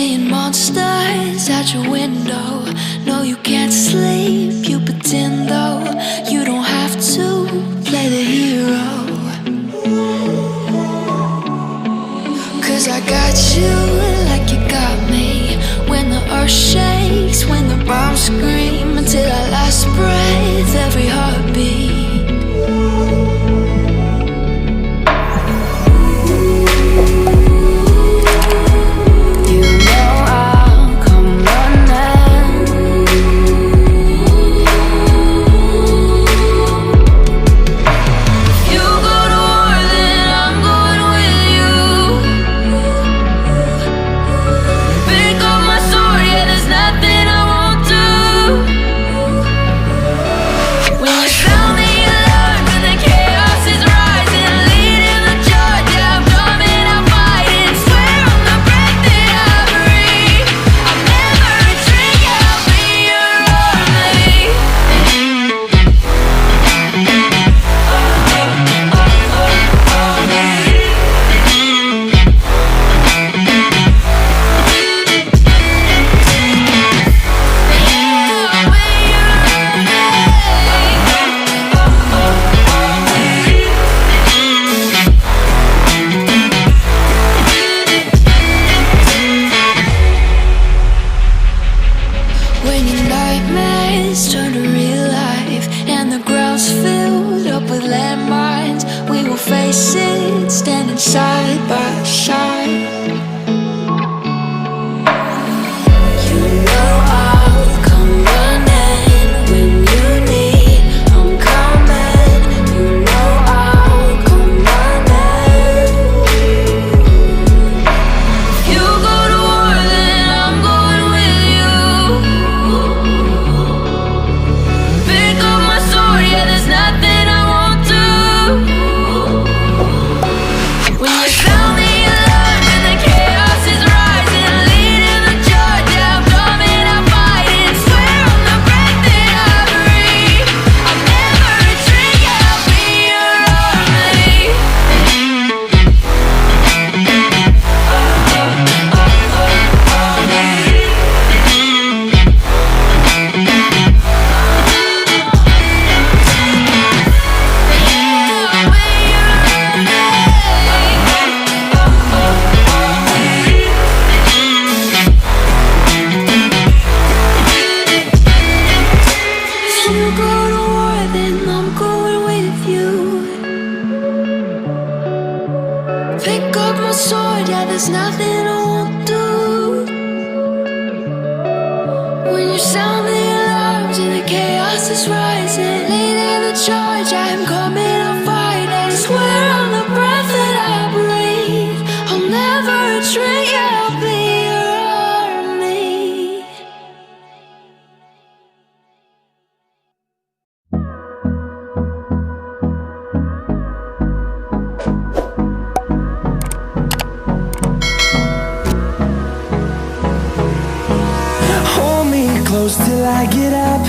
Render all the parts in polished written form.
Seeing monsters at your window. No, you can't sleep, you pretend though. You don't have to play the hero. 'Cause I got you like you got me. When the earth shakes, when the bombs scream, until our last breath, every heartbeat. Till I get up,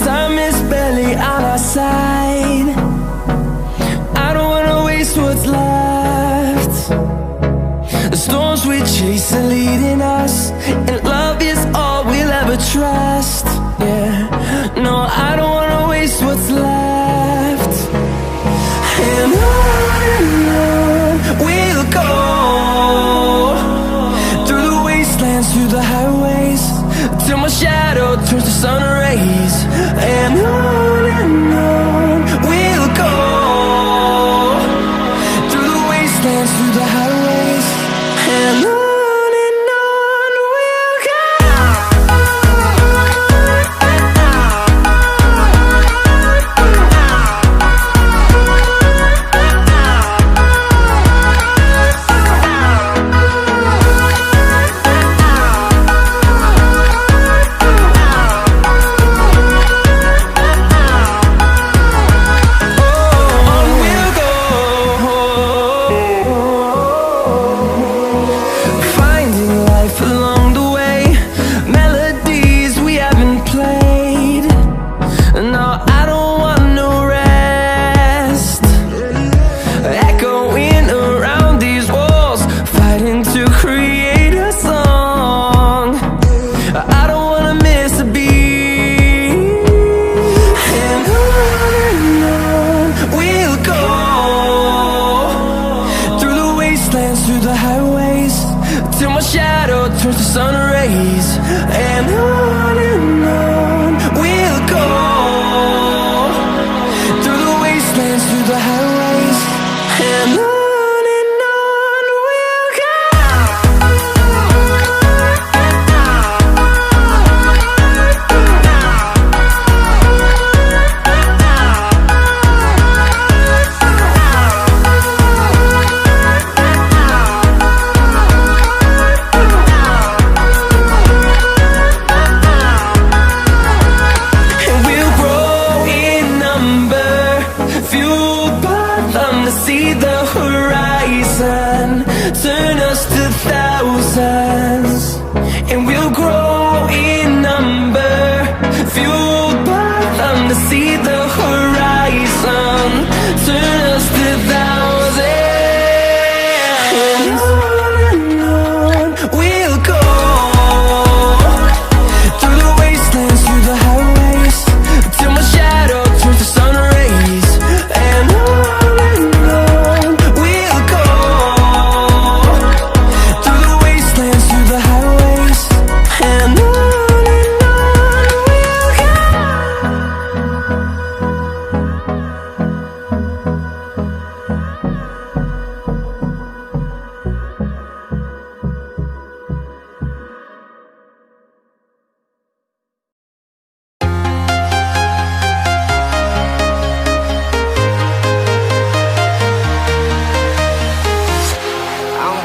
time is barely on our side. I don't wanna waste what's left. The storms we chase are leading us, and love is all we'll ever trust. Yeah, no, I don't wanna waste what's left. And on we'll go, through the wastelands, through the highways, till my shadow turns to sun rays. And on we'll go, through the wastelands, through the highways. And on we'll go. wastelands, through the highways, till my shadow turns to sun rays. And on we'll go, through the wastelands, through the highways, and on we'll go. See the horizon, turn us to thousands, and we'll grow in number, fueled by them to see the horizon, turn us to thousands, and on we'll go, through the wastelands, through the highways, till my shadow turns to sun rays, and on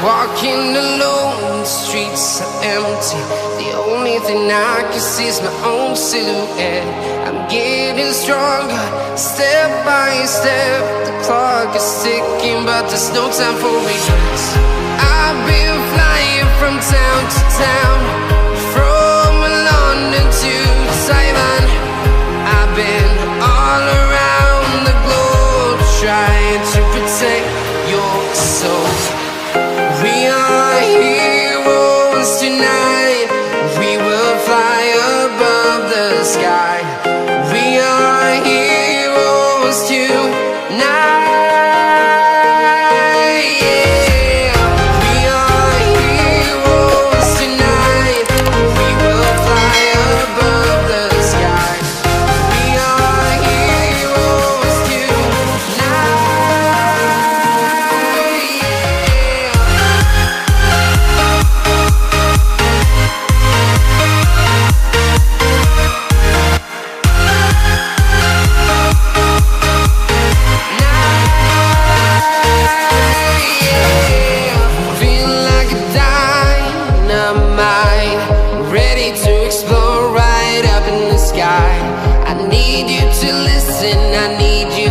walking alone, the streets are empty. The only thing I can see is my own silhouette. I'm getting stronger, step by step. The clock is ticking, but there's no time for regrets. I've been flying from town to town, from London to Taiwan. I've been all around the globe, trying to protect your soul. We are heroes tonight. We will fly above the sky. We are heroes tonight. Yeah. We are heroes tonight. We will fly above the sky. We are heroes tonight. Ready to explore right up in the sky. I need you to listen, I need you